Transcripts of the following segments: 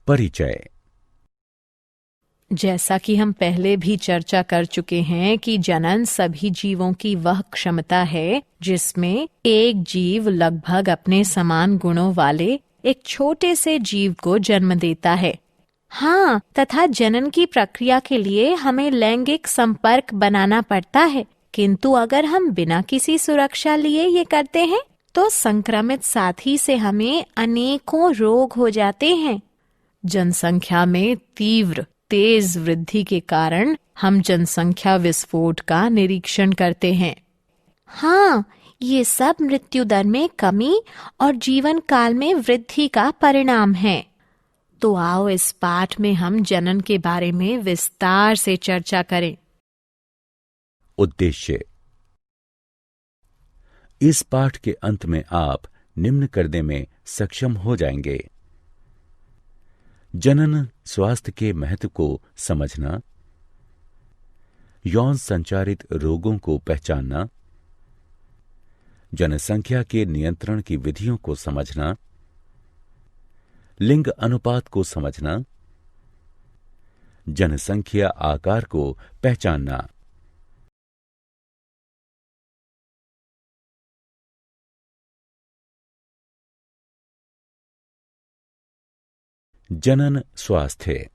परिचय। जैसा कि हम पहले भी चर्चा कर चुके हैं कि जनन सभी जीवों की वह क्षमता है जिसमें एक जीव लगभग अपने समान गुणों वाले एक छोटे से जीव को जन्म देता है। हाँ, तथा जनन की प्रक्रिया के लिए हमें लैंगिक संपर्क बनाना पड़ता है, किंतु अगर हम बिना किसी सुरक्षा लिए ये करते हैं तो संक्रमित साथी से हमें अनेकों रोग हो जाते हैं। जनसंख्या में तीव्र तेज वृद्धि के कारण हम जनसंख्या विस्फोट का निरीक्षण करते हैं। हाँ, ये सब मृत्यु दर में कमी और जीवन काल में वृद्धि का परिणाम है। तो आओ इस पाठ में हम जनन के बारे में विस्तार से चर्चा करें। उद्देश्य। इस पाठ के अंत में आप निम्न करने में सक्षम हो जाएंगे: जनन स्वास्थ्य के महत्व को समझना, यौन संचारित रोगों को पहचानना, जनसंख्या के नियंत्रण की विधियों को समझना, लिंग अनुपात को समझना, जनसंख्या आकार को पहचानना। जनन स्वास्थ्य।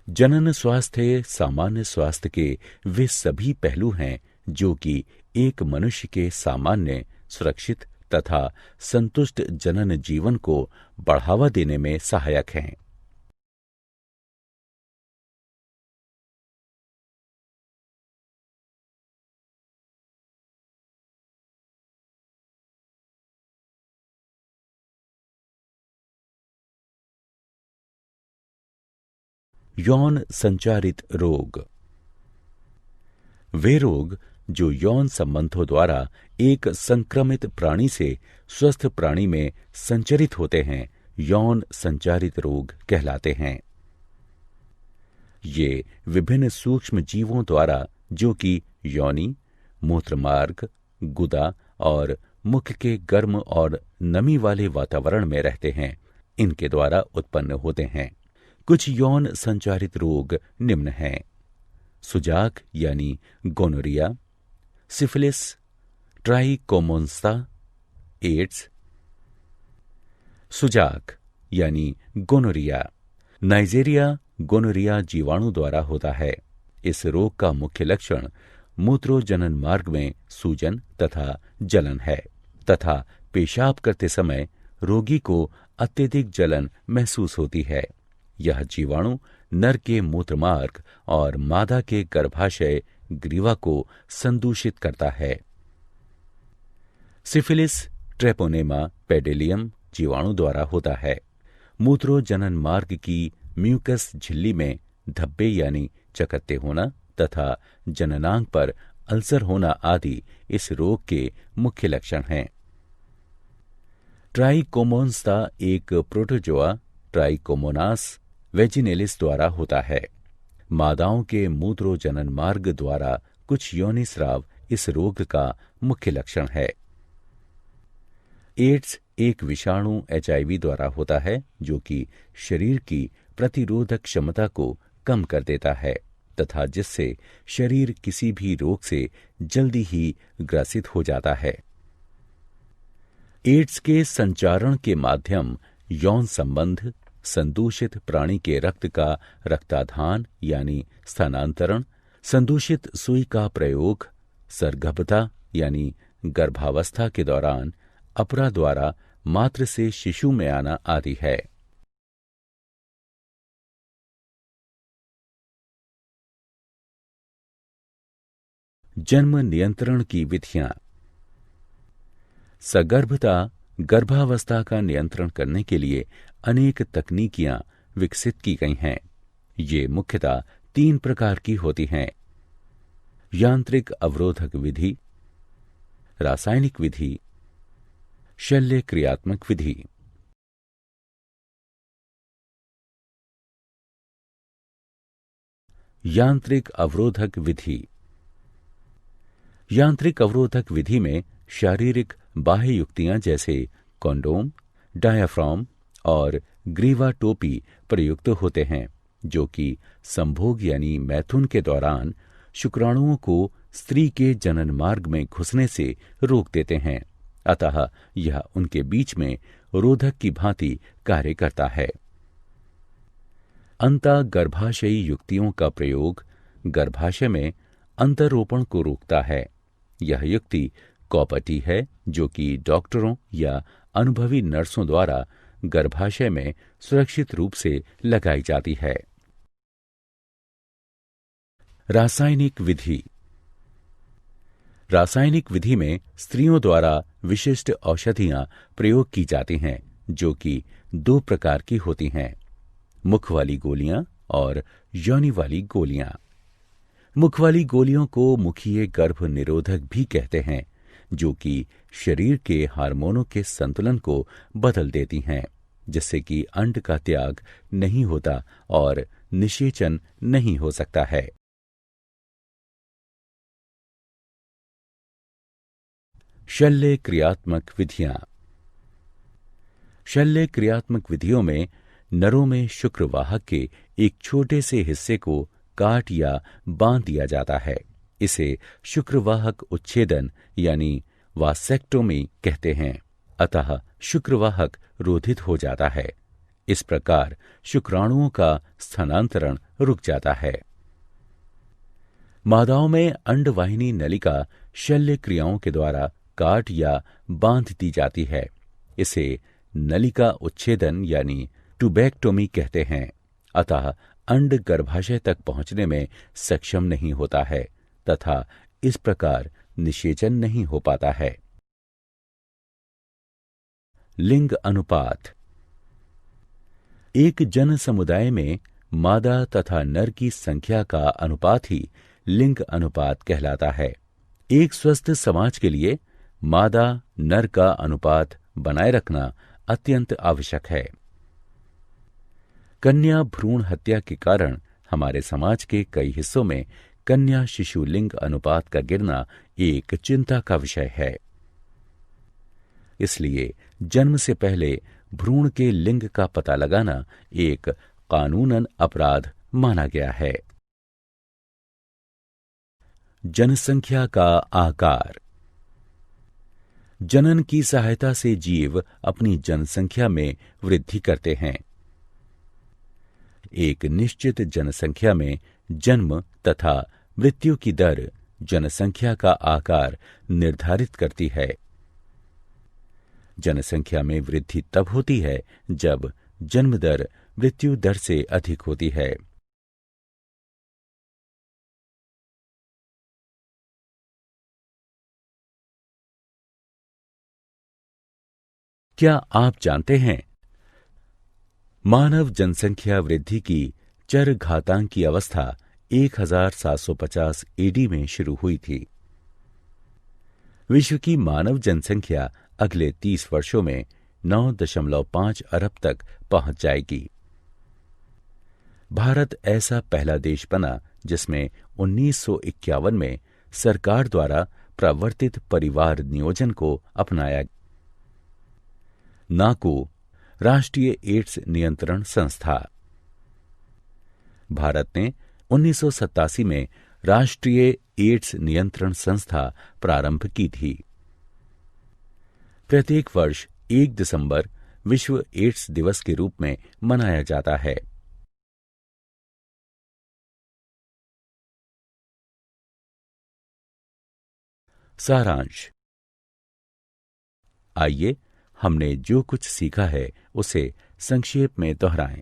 जनन स्वास्थ्य सामान्य स्वास्थ्य के वे सभी पहलू हैं जो कि एक मनुष्य के सामान्य, सुरक्षित तथा संतुष्ट जनन जीवन को बढ़ावा देने में सहायक हैं। यौन संचारित रोग। वे रोग जो यौन संबंधों द्वारा एक संक्रमित प्राणी से स्वस्थ प्राणी में संचरित होते हैं, यौन संचारित रोग कहलाते हैं। ये विभिन्न सूक्ष्म जीवों द्वारा, जो कि योनि, मूत्रमार्ग, गुदा और मुख के गर्म और नमी वाले वातावरण में रहते हैं, इनके द्वारा उत्पन्न होते हैं। कुछ यौन संचारित रोग निम्न हैं: सुजाक यानी गोनोरिया, सिफिलिस, ट्राइकोमोन्स्ता, एड्स। सुजाक यानी गोनोरिया नाइजेरिया गोनोरिया जीवाणु द्वारा होता है। इस रोग का मुख्य लक्षण मूत्रोजनन मार्ग में सूजन तथा जलन है तथा पेशाब करते समय रोगी को अत्यधिक जलन महसूस होती है। यह जीवाणु नर के मूत्रमार्ग और मादा के गर्भाशय ग्रीवा को संदूषित करता है। सिफिलिस ट्रेपोनेमा पेडिलियम जीवाणु द्वारा होता है। मूत्रोजनन मार्ग की म्यूकस झिल्ली में धब्बे यानी चकत्ते होना तथा जननांग पर अल्सर होना आदि इस रोग के मुख्य लक्षण हैं। ट्राइकोमोन्स्ता एक प्रोटोजोआ ट्राइकोमोनास वेजिनेलिस द्वारा होता है। मादाओं के मूत्रोजनन मार्ग द्वारा कुछ योनिस्राव इस रोग का मुख्य लक्षण है। एड्स एक विषाणु HIV द्वारा होता है जो कि शरीर की प्रतिरोधक क्षमता को कम कर देता है तथा जिससे शरीर किसी भी रोग से जल्दी ही ग्रसित हो जाता है। एड्स के संचारण के माध्यम यौन संबंध, संदूषित प्राणी के रक्त का रक्ताधान यानी स्थानांतरण, संदूषित सुई का प्रयोग, सरगर्भता यानी गर्भावस्था के दौरान अपरा द्वारा मात्र से शिशु में आना आदि है। जन्म नियंत्रण की विधियां। सगर्भता गर्भावस्था का नियंत्रण करने के लिए अनेक तकनीकियां विकसित की गई हैं। ये मुख्यतः 3 प्रकार की होती हैं: यांत्रिक अवरोधक विधि, रासायनिक विधि, शल्य क्रियात्मक विधि। यांत्रिक अवरोधक विधि। यांत्रिक अवरोधक विधि में शारीरिक बाह्य युक्तियां जैसे कॉन्डोम, डायाफ्राम और ग्रीवा टोपी प्रयुक्त होते हैं, जो कि संभोग यानी मैथुन के दौरान शुक्राणुओं को स्त्री के जनन मार्ग में घुसने से रोक देते हैं। अतः यह उनके बीच में रोधक की भांति कार्य करता है। अंतःगर्भाशयी युक्तियों का प्रयोग गर्भाशय में अंतरोपण को रोकता है। यह युक्ति कौपटी है, जो कि डॉक्टरों या अनुभवी नर्सों द्वारा गर्भाशय में सुरक्षित रूप से लगाई जाती है। रासायनिक विधि। रासायनिक विधि में स्त्रियों द्वारा विशिष्ट औषधियां प्रयोग की जाती हैं, जो कि 2 प्रकार की होती हैं, मुख वाली गोलियां और योनि वाली गोलियां। मुख वाली गोलियों को मुखीय गर्भ निरोधक भी कहते हैं, जो कि शरीर के हार्मोनों के संतुलन को बदल देती हैं, जिससे कि अंड का त्याग नहीं होता और निषेचन नहीं हो सकता है। शल्य क्रियात्मक विधियां। शल्य क्रियात्मक विधियों में नरों में शुक्रवाहक के एक छोटे से हिस्से को काट या बांध दिया जाता है। इसे शुक्रवाहक उच्छेदन यानी वासेक्टोमी कहते हैं। अतः शुक्रवाहक रोधित हो जाता है। इस प्रकार शुक्राणुओं का स्थानांतरण रुक जाता है। मादाओं में अंडवाहिनी नलिका शल्य क्रियाओं के द्वारा काट या बांध दी जाती है। इसे नलिका उच्छेदन यानी ट्यूबेक्टोमी कहते हैं। अतः अंड गर्भाशय तक पहुंचने में सक्षम नहीं होता है तथा इस प्रकार निषेचन नहीं हो पाता है। लिंग अनुपात। एक जन समुदाय में मादा तथा नर की संख्या का अनुपात ही लिंग अनुपात कहलाता है। एक स्वस्थ समाज के लिए मादा नर का अनुपात बनाए रखना अत्यंत आवश्यक है। कन्या भ्रूण हत्या के कारण हमारे समाज के कई हिस्सों में कन्या शिशु लिंग अनुपात का गिरना एक चिंता का विषय है। इसलिए जन्म से पहले भ्रूण के लिंग का पता लगाना एक कानूनन अपराध माना गया है। जनसंख्या का आकार। जनन की सहायता से जीव अपनी जनसंख्या में वृद्धि करते हैं। एक निश्चित जनसंख्या में जन्म तथा मृत्यु की दर जनसंख्या का आकार निर्धारित करती है। जनसंख्या में वृद्धि तब होती है जब जन्म दर मृत्यु दर से अधिक होती है। क्या आप जानते हैं, मानव जनसंख्या वृद्धि की चरघातांकी अवस्था 1750 एडी में शुरू हुई थी। विश्व की मानव जनसंख्या अगले 30 वर्षों में 9.5 अरब तक पहुंच जाएगी। भारत ऐसा पहला देश बना जिसमें 1951 में सरकार द्वारा प्रवर्तित परिवार नियोजन को अपनाया। नाको राष्ट्रीय एड्स नियंत्रण संस्था। भारत ने 1987 में राष्ट्रीय एड्स नियंत्रण संस्था प्रारंभ की थी। प्रत्येक वर्ष 1 दिसंबर विश्व एड्स दिवस के रूप में मनाया जाता है। सारांश। आइए हमने जो कुछ सीखा है उसे संक्षेप में दोहराएं।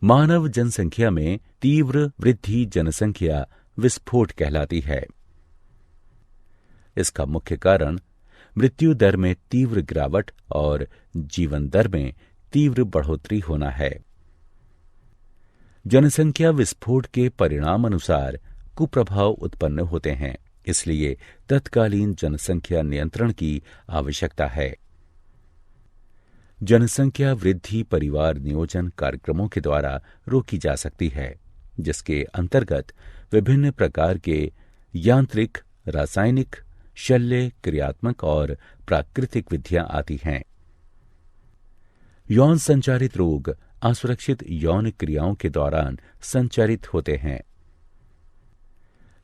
मानव जनसंख्या में तीव्र वृद्धि जनसंख्या विस्फोट कहलाती है। इसका मुख्य कारण मृत्यु दर में तीव्र गिरावट और जीवन दर में तीव्र बढ़ोतरी होना है। जनसंख्या विस्फोट के परिणाम अनुसार कुप्रभाव उत्पन्न होते हैं, इसलिए तत्कालीन जनसंख्या नियंत्रण की आवश्यकता है। जनसंख्या वृद्धि परिवार नियोजन कार्यक्रमों के द्वारा रोकी जा सकती है, जिसके अंतर्गत विभिन्न प्रकार के यांत्रिक, रासायनिक, शल्य क्रियात्मक और प्राकृतिक विधियां आती हैं। यौन संचारित रोग असुरक्षित यौन क्रियाओं के दौरान संचारित होते हैं।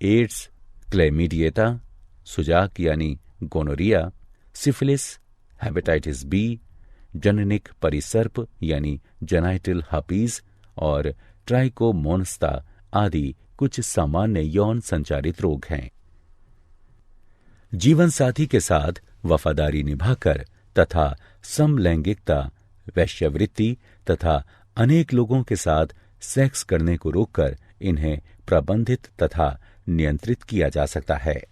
एड्स, क्लैमिडिएटा, सुजाक यानी गोनोरिया, सिफिलिस, हेपेटाइटिस बी, जननिक परिसर्प यानी जेनाइटल हर्पीज और ट्राइकोमोनास्ता आदि कुछ सामान्य यौन संचारित रोग हैं। जीवन साथी के साथ वफादारी निभाकर तथा समलैंगिकता, वैश्यावृत्ति तथा अनेक लोगों के साथ सेक्स करने को रोककर इन्हें प्रबंधित तथा नियंत्रित किया जा सकता है।